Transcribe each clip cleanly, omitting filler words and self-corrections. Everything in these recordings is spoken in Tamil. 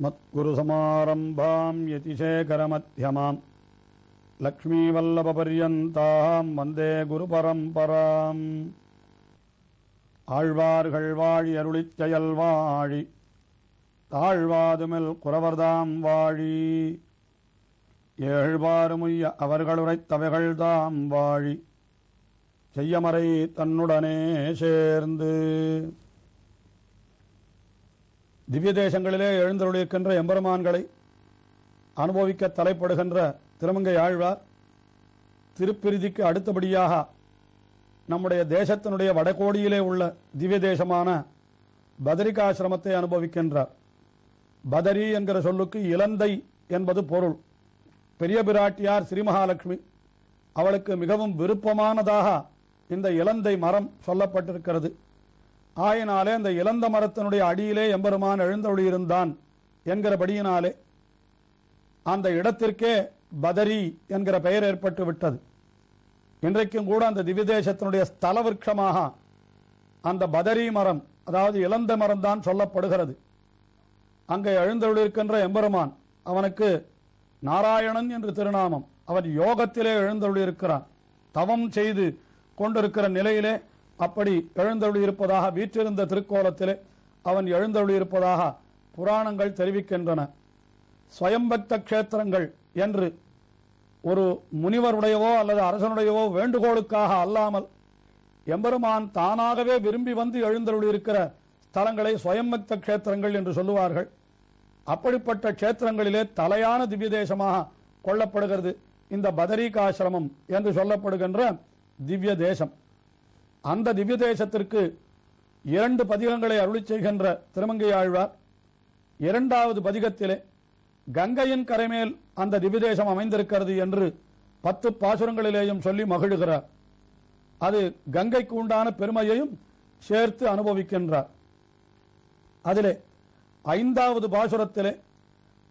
अस्मत्गुरुसमारम्भां यतिशेखरमध्यमां लक्ष्मीवल्लभपर्यन्तां वन्दे गुरुपरम्पराम् ஆழ்வார்கள் வாழி அருளிச் செயல் வாழி தாழ்வாதுமில் குறவர்தாம் வாழி ஏழ்வாறுமுய்ய அவர்களுரைத்தவைகள் தாம் வாழி செய்யமறை தன்னுடனே சேர்ந்து. திவ்ய தேசங்களிலே எழுந்தருளிருக்கின்ற எம்பெருமான்களை அனுபவிக்க தலைப்படுகின்ற திருமங்கை ஆழ்வார் திருப்பிரிதிக்கு அடுத்தபடியாக நம்முடைய தேசத்தினுடைய வடகோடியிலே உள்ள திவ்ய தேசமான பதரிகாசிரமத்தை அனுபவிக்கின்றார். பதரி என்கிற சொல்லுக்கு இலந்தை என்பது பொருள். பெரிய பிராட்டியார் ஸ்ரீமகாலட்சுமி அவளுக்கு மிகவும் விருப்பமானதாக இந்த இலந்தை மரம் சொல்லப்பட்டிருக்கிறது. ஆயினாலே அந்த இலந்த மரத்தினுடைய அடியிலே எம்பெருமான் எழுந்தருளியிருந்தான் என்கிறபடியினாலே அந்த இடத்திற்கே பதரி என்கிற பெயர் ஏற்பட்டு விட்டது. இன்றைக்கும் கூட அந்த திவ்ய தேசத்தினுடைய ஸ்தல விருட்சமாக அந்த பதரி மரம், அதாவது இலந்த மரம் தான் சொல்லப்படுகிறது. அங்கே எழுந்தருளிருக்கின்ற எம்பெருமான், அவனுக்கு நாராயணன் என்று திருநாமம். அவன் யோகத்திலே எழுந்தருளியிருக்கிறான். தவம் செய்து கொண்டிருக்கிற நிலையிலே அப்படி எழுந்தருளியிருப்பதாக வீற்றிருந்த திருக்கோலத்திலே அவன் எழுந்தருளியிருப்பதாக புராணங்கள் தெரிவிக்கின்றன. ஸ்வயம்பக்த கஷேத்திரங்கள் என்று ஒரு முனிவருடையவோ அல்லது அரசனுடையவோ வேண்டுகோளுக்காக அல்லாமல் எம்பெருமான் தானாகவே விரும்பி வந்து எழுந்தருளியிருக்கிற ஸ்தலங்களை ஸ்வயம்பக்த கஷேத்திரங்கள் என்று சொல்லுவார்கள். அப்படிப்பட்ட கஷேத்திரங்களிலே தலையான திவ்ய தேசமாக கொள்ளப்படுகிறது இந்த பதரிகாசிரமம் என்று சொல்லப்படுகின்ற திவ்ய தேசம். அந்த திவ்ய தேசத்திற்கு 2 பதிகங்களை அருளிச் செய்கின்ற திருமங்கை ஆழ்வார் இரண்டாவது பதிகத்திலே கங்கையின் கரைமேல் அந்த திவ்ய தேசம் அமைந்திருக்கிறது என்று 10 பாசுரங்களிலேயும் சொல்லி மகிழுகிறார். அது கங்கைக்கு உண்டான பெருமையையும் சேர்த்து அனுபவிக்கின்றார். அதிலே 5வது பாசுரத்திலே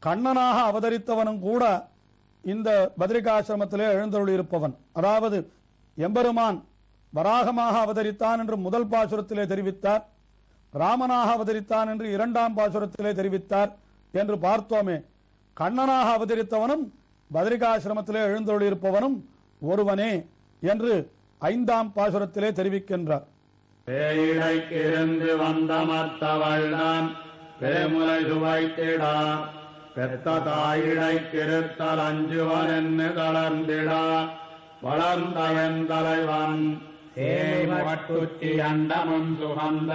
கண்ணனாக அவதரித்தவனும் கூட இந்த பத்ரிகாசிரமத்திலே எழுந்தருளியிருப்பவன். அதாவது எம்பெருமான் வராகமாக அவதரித்தான் என்று முதல் பாசுரத்திலே தெரிவித்தார், ராமனாக அவதரித்தான் என்று 2ஆம் பாசுரத்திலே தெரிவித்தார் என்று பார்த்தோமே. கண்ணனாக அவதரித்தவனும் பத்ரிகாசிரமத்திலே எழுந்தருளியிருப்பவனும் ஒருவனே என்று 5ஆம் பாசுரத்திலே தெரிவிக்கின்றார். பேயிழைக்கிருந்து வந்தமர்த்தவள்தான் பேமுலை சுவைத்திடா பெத்த தாயிழைக்கிருத்தல் அஞ்சுவன் என்று தளர்ந்திடா வளர்ந்தவன் தலைவன் சேவட்டுச்சி அண்டமும் சுகந்த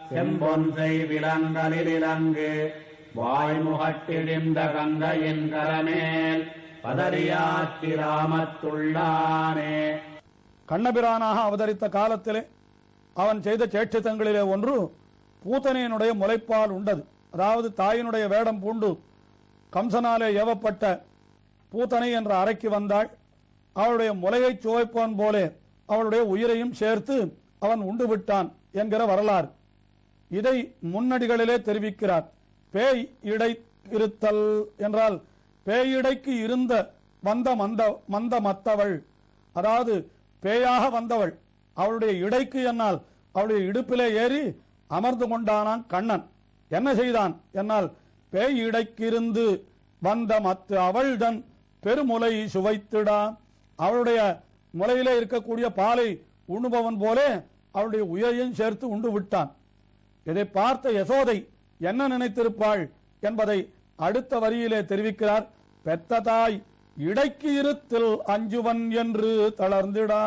செம்பொன்சை விலங்கலில் இலங்கு வாய்முகட்டிடிந்த கங்கையின் கரமேல் பதரியாத்திராமத்துள்ளானே. கண்ணபிரானாக அவதரித்த காலத்திலே அவன் செய்த சேட்சித்தங்களிலே ஒன்று பூத்தனையினுடைய முலைப்பால் உண்டது. அதாவது தாயினுடைய வேடம் பூண்டு கம்சனாலே ஏவப்பட்ட பூத்தனை என்ற அறைக்கு வந்தாள். அவளுடைய முலையை சுவைப்பவன் போலே அவளுடைய உயிரையும் சேர்த்து அவன் உண்டு விட்டான் என்கிற வரலாறு. இதை முன்னடிகளிலே தெரிவிக்கிறார். பேய் இடை இருத்தல் என்றால் பேயிடைக்கு இருந்த வந்த மந்த மத்தவள், அதாவது பேயாக வந்தவள். அவளுடைய இடைக்கு என்னால் அவளுடைய இடுப்பிலே ஏறி அமர்ந்து கொண்டானான் கண்ணன். என்ன செய்தான் என்னால் பேய் இடைக்கிருந்து வந்த மத்து அவள்தன் பெருமுலை சுவைத்திடா, அவளுடைய முலையிலே இருக்கக்கூடிய பாலை உண்ணுபவன் போலே அவளுடைய உயிரையும் சேர்த்து உண்டு விட்டான். இதை பார்த்த யசோதை என்ன நினைத்திருப்பாள் என்பதை அடுத்த வரியிலே தெரிவிக்கிறார். பெத்த தாய் இடைக்கு இருத்தில் அஞ்சுவன் என்று தளர்ந்திடா.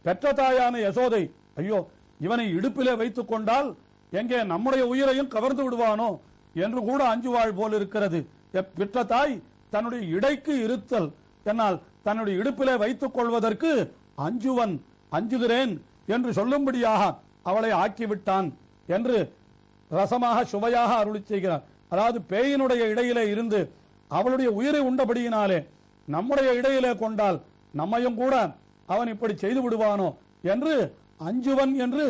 பெற்ற தாயான யசோதை, ஐயோ இவனை இடுப்பிலே வைத்துக் கொண்டால் எங்கே நம்முடைய உயிரையும் கவர்ந்து விடுவானோ என்று கூட அஞ்சுவாள் போல் இருக்கிறது. பெற்ற தாய் தன்னுடைய இடைக்கு இருத்தல் என்னால் தன்னுடைய இடுப்பிலே வைத்துக் கொள்வதற்கு அஞ்சுவன் அஞ்சுகிறேன் என்று சொல்லும்படியாக அவளை ஆக்கிவிட்டான் என்று ரசமாக சுவையாக அருளிச் செய்கிறார். அதாவது பேயினுடைய இடையிலே இருந்து அவளுடைய உயிரை உண்டபடியினாலே நம்முடைய இடையிலே கொண்டால் நம்மையும் கூட அவன் இப்படி செய்து விடுவானோ என்று அஞ்சுவன் என்று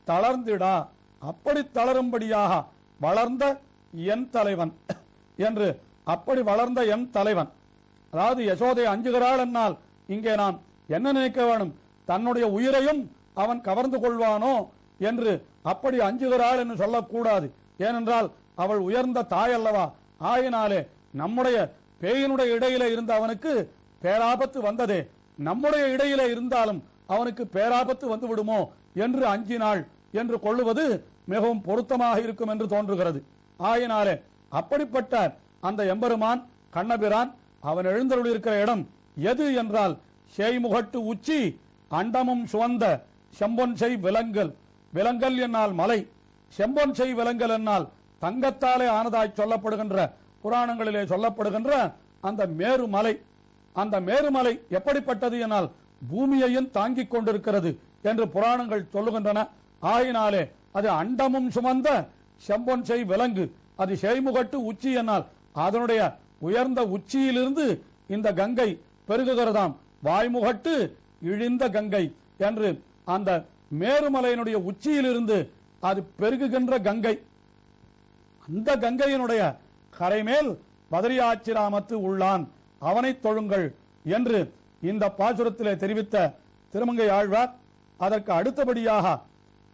தளர்ந்திடா. அப்படி தளரும்படியாக வளர்ந்த என் தலைவன் என்று, அப்படி வளர்ந்த என் தலைவன். அதாவது யசோதை அஞ்சுகிறாள் என்னால் இங்கே நாம் என்ன நினைக்க வேணும், தன்னுடைய உயிரையும் அவன் கவர்ந்து கொள்வானோ என்று அப்படி அஞ்சுகிறாள் என்று சொல்லக்கூடாது. ஏனென்றால் அவள் உயர்ந்த தாய் அல்லவா, ஆயினாலே நம்முடைய பேயினுடைய இடையில இருந்த அவனுக்கு பேராபத்து வந்ததே, நம்முடைய இடையில இருந்தாலும் அவனுக்கு பேராபத்து வந்து விடுமோ என்று அஞ்சினாள் என்று கொள்ளுவது மிகவும் பொருத்தமாக இருக்கும் என்று தோன்றுகிறது. ஆயினாலே அப்படிப்பட்ட அந்த எம்பெருமான் கண்ணபிரான் அவன் எழுந்தருளிருக்கிற இடம் எது என்றால் சேய்முகட்டு உச்சி அண்டமும் சுவந்த செம்பொன் செய் விலங்கல். விலங்கல் என்னால் மலை, செம்பொன் செய் விலங்கல் என்னால் தங்கத்தாலே ஆனதாய் சொல்லப்படுகின்ற புராணங்களிலே சொல்லப்படுகின்ற அந்த மேருமலை. அந்த மேருமலை எப்படிப்பட்டது என்னால் பூமியையும் தாங்கிக் கொண்டிருக்கிறது என்று புராணங்கள் சொல்லுகின்றன. ஆயினாலே அது அண்டமும் சுமந்த செம்பொன் செய் விலங்கு. அது சேய்முகட்டு உச்சி என்னால் அதனுடைய உயர்ந்த உச்சியிலிருந்து இந்த கங்கை பெருகுகிறதாம். வாய்முகட்டு இழிந்த கங்கை என்று அந்த மேருமலையினுடைய உச்சியிலிருந்து அது பெருகுகின்ற கங்கை. அந்த கங்கையினுடைய கரைமேல் பதரியாச்சிராமத்து உள்ளான், அவனை தொழுங்கள் என்று இந்த பாசுரத்திலே தெரிவித்த திருமங்கை ஆழ்வார் அதற்கு அடுத்தபடியாக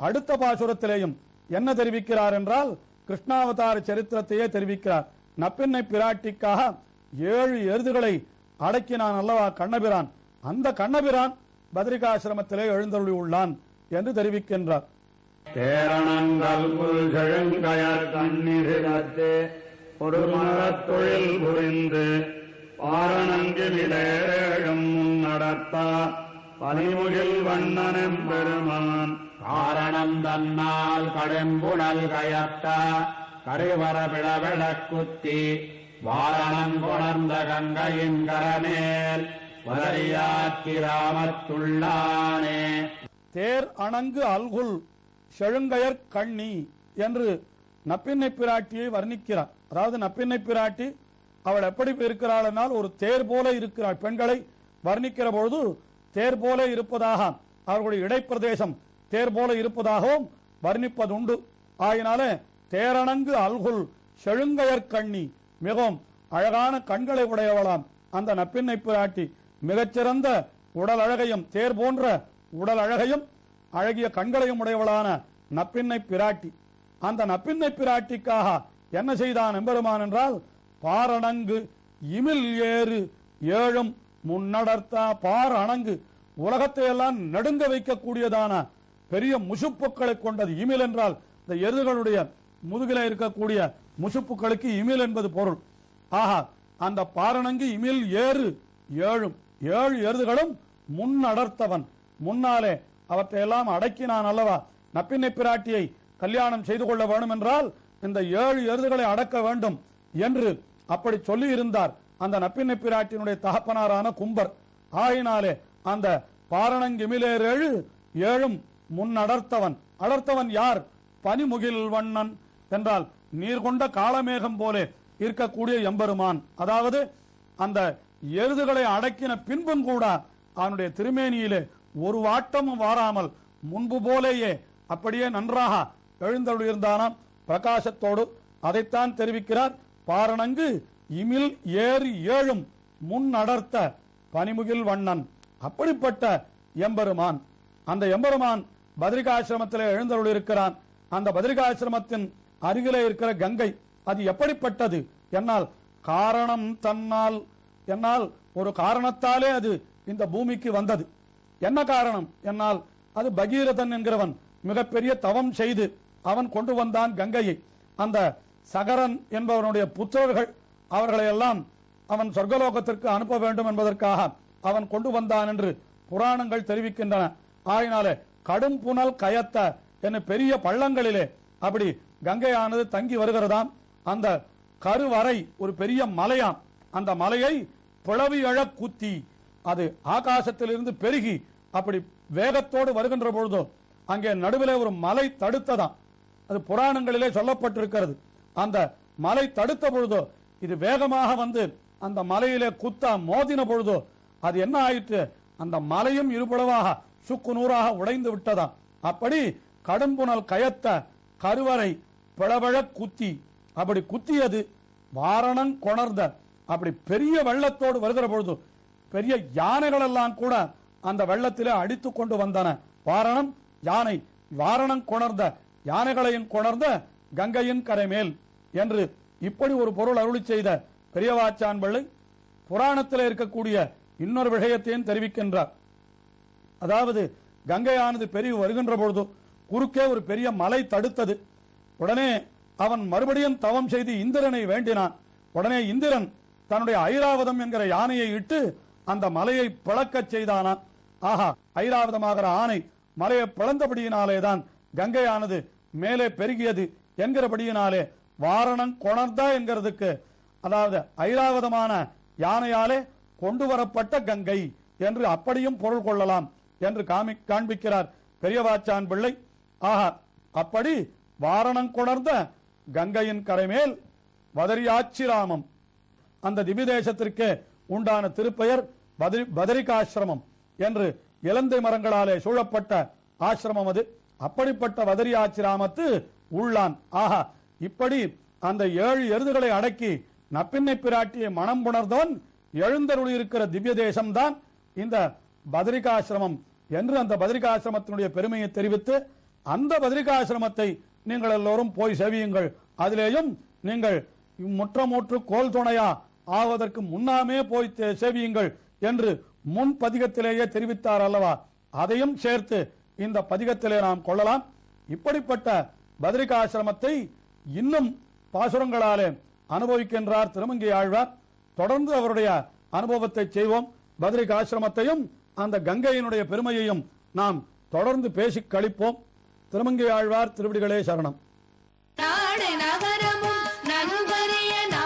அடுத்த பாசுரத்திலேயும் என்ன தெரிவிக்கிறார் என்றால் கிருஷ்ணாவதார சரித்திரத்தையே தெரிவிக்கிறார். நப்பெண்ணை பிராட்டிக்காக 7 எருதுகளை அடக்கினான் அல்லவா கண்ணபிரான். அந்த கண்ணபிரான் பத்ரிகாசிரமத்திலே எழுந்தருளி உள்ளான் என்று தெரிவிக்கின்றார். தேரணங்கள் புல் செழுங்கயர் கண்ணிசிரத்தே ஒரு மரத் தொழில் புரிந்து பாரணங்கிலேழும் முன்னடத்தா பனிமுகில் வண்ணனம் பெருமான் காரணம் தன்னால் கடும்புணல் கயத்த கருவர பிளவிடக் குத்தி வாரணம் கொணர்ந்த கங்கையின் கரமேல் வதரியாக்கிராமத்துள்ளானே. தேர் அணங்கு அல்குல் செழுங்கயர் கண்ணி என்று நப்பின்னை பிராட்டியை வர்ணிக்கிறார். அதாவது நப்பின்னை பிராட்டி அவள் எப்படி இருக்கிறாள் என்றால் ஒரு தேர் போல இருக்கிறாள். பெண்களை வர்ணிக்கிற பொழுது தேர் போல இருப்பதாக அவர்களுடைய இடைப்பிரதேசம் தேர் போல இருப்பதாகவும் வர்ணிப்பதுண்டு. ஆயினாலே தேரணங்கு அல்குல் செழுங்கயர் கண்ணி, மிகவும் அழகான கண்களை உடையவளாம் அந்த நப்பின்னை பிராட்டி. மிகச்சிறந்த உடல் அழகையும் தேர் போன்ற உடல் அழகையும் அழகிய கண்களையும் உடையவளான நப்பின்னை பிராட்டி. அந்த நப்பின்னை பிராட்டிக்காக என்ன செய்தான் எம்பெருமான் என்றால் பாரணங்கு இமில் ஏறு 7 முன்னடர்த்தா. பார் அணங்கு, உலகத்தை எல்லாம் நடுங்க வைக்கக்கூடியதான பெரிய முசுப்புக்களை கொண்டது. இமில் என்றால் இந்த எருதுகளுடைய முதுகில இருக்கக்கூடிய முசுப்புக்களுக்கு இமில் என்பது பொருள். ஆஹா, அந்த பாரணங்கு இமில் ஏறு 7 எருதுகளும் முன்னடர்த்தவன், முன்னாலே அவற்றையெல்லாம் அடக்கினான் அல்லவா. நப்பின்னை பிராட்டியை கல்யாணம் செய்து கொள்ள வேண்டும் என்றால் இந்த 7 எருதுகளை அடக்க வேண்டும் என்று அப்படி சொல்லி இருந்தார் அந்த நப்பின்னை பிராட்டியினுடைய தகப்பனாரான கும்பர். ஆயினாலே அந்த பாரணங்கிமிலேறு 7 முன்னடர்த்தவன். அடர்த்தவன் யார்? பனிமுகில் வண்ணன் என்றால் நீர் கொண்ட காளமேகம் போலே இருக்கக்கூடிய எம்பெருமான். அதாவது அந்த எருதுகளை அடக்கின பின்பும் கூட அவனுடைய திருமேனியிலே ஒரு வாட்டமும் வாராமல் முன்பு போலேயே அப்படியே நன்றாக எழுந்தருளியிருந்தானாம் பிரகாசத்தோடு. அதைத்தான் தெரிவிக்கிறார். பாரணங்கு இமில் ஏறு 7 முன்னடர்த்த பனிமுகில் வண்ணன். அப்படிப்பட்ட எம்பெருமான், அந்த எம்பெருமான் பத்ரிகாசிரமத்திலே எழுந்தருளியிருக்கிறான். அந்த பத்ரிகாசிரமத்தின் அருகிலே இருக்கிற கங்கை அது எப்படிப்பட்டது என்னால் காரணம் தன்னால், என்னால் ஒரு காரணத்தாலே அது இந்த பூமிக்கு வந்தது. என்ன காரணம் என்னால் அது பகீரதன் என்கிறவன் மிகப்பெரிய தவம் செய்து அவன் கொண்டு வந்தான் கங்கையை. அந்த சகரன் என்பவனுடைய புத்திரர்கள் அவர்களை எல்லாம் அவன் சொர்க்கலோகத்திற்கு அனுப்ப வேண்டும் என்பதற்காக அவன் கொண்டு வந்தான் என்று புராணங்கள் தெரிவிக்கின்றன. ஆயினாலே கடும் புனல் கயத்த என்ன பெரிய பள்ளங்களிலே அப்படி கங்கையானது தங்கி வருகிறதாம். அந்த கருவறை ஒரு பெரிய மலையாம். அந்த மலையை பிளவி எழ குத்தி அது ஆகாசத்திலிருந்து பெருகி அப்படி வேகத்தோடு வருகின்ற பொழுதோ அங்கே நடுவிலே ஒரு மலை தடுத்ததாம். அது புராணங்களிலே சொல்லப்பட்டிருக்கிறது. அந்த மலை தடுத்த பொழுதோ இது வேகமாக வந்து அந்த மலையிலே குத்தா மோதின பொழுதோ அது என்ன ஆயிற்று? அந்த மலையும் இருபுலவாக சுக்கு நூறாக உடைந்து விட்டதாம். அப்படி கடும்புணல் கயத்த கருவறை பிளவழ குத்தி, அப்படி குத்தியது வாரணம் கொணர்ந்த. அப்படி பெரிய வெள்ளத்தோடு வருகிற பொழுது பெரிய யானைகள் எல்லாம் கூட அந்த வெள்ளத்திலே அடித்துக் கொண்டு வந்தன. வாரணம் யானை, வாரணம் கொணர்ந்த யானைகளையும் கொணர்ந்த கங்கையின் கரை மேல் என்று இப்படி ஒரு பொருள் அருளி செய்த பெரியவாச்சான் பிள்ளை புராணத்தில் இருக்கக்கூடிய இன்னொரு விஷயத்தையும் தெரிவிக்கின்றார். அதாவது கங்கையானது பெருகி வருகின்ற பொழுது குறுக்கே ஒரு பெரிய மலை தடுத்தது. உடனே அவன் மறுபடியும் தவம் செய்து இந்திரனை வேண்டினான். உடனே இந்திரன் தன்னுடைய ஐராவதம் என்கிற யானையை இட்டு அந்த மலையை பிளக்கச் செய்தானான். ஆஹா, ஐராவதமாகிற ஆணை மலையை பிளந்தபடியினாலேதான் கங்கையானது மேலே பெருகியது என்கிறபடியினாலே வாரணம் கொணர்ந்தா என்கிறதுக்கு, அதாவது ஐராவதமான யானையாலே கொண்டு வரப்பட்ட கங்கை என்று அப்படியும் பொருள் கொள்ளலாம் என்று காண்பிக்கிறார் பெரியவாச்சான் பிள்ளை. ஆஹா, அப்படி வாரணம் கொணர்ந்த கங்கையின் கரைமேல் வதரியாச்சிராமம், அந்த திவ்ய தேசத்திற்கு உண்டான திருப்பெயர் பதரிகாசிரமம் என்று இலந்தை மரங்களாலே சூழப்பட்ட ஆசிரமம் அது. அப்படிப்பட்ட வதரியாச்சிராமத்து உள்ளான். ஆஹா, இப்படி அந்த 7 எருதுகளை அடக்கி நப்பின்னை பிராட்டியை மனம் புணர்ந்தவன் எழுந்தருளி இருக்கிற திவ்ய தேசம்தான் இந்த பதரிகாசிரமம் என்று அந்த பதரிகாசிரமத்தினுடைய பெருமையை தெரிவித்து, அந்த பதரிகாசிரமத்தை நீங்கள் எல்லோரும் போய் சேவியுங்கள், அதிலேயும் நீங்கள் முற்றமுற்று கோல் துணையா ஆவதற்கு முன்னாமே போய் சேவியுங்கள் என்று முன் பதிகத்திலேயே தெரிவித்தார் அல்லவா, அதையும் சேர்த்து இந்த பதிகத்திலே நாம் கொள்ளலாம். இப்படிப்பட்ட பதரிகாசிரமத்தை இன்னும் பாசுரங்களாலே அனுபவிக்கின்றார் திருமங்கை ஆழ்வார். தொடர்ந்து அவருடைய அனுபவத்தை செய்வோம். பதரிகாசிரமத்தையும் அந்த கங்கையினுடைய பெருமையையும் நாம் தொடர்ந்து பேசி கழிப்போம். திருமங்கை ஆழ்வார் திருவடிகளே சரணம்.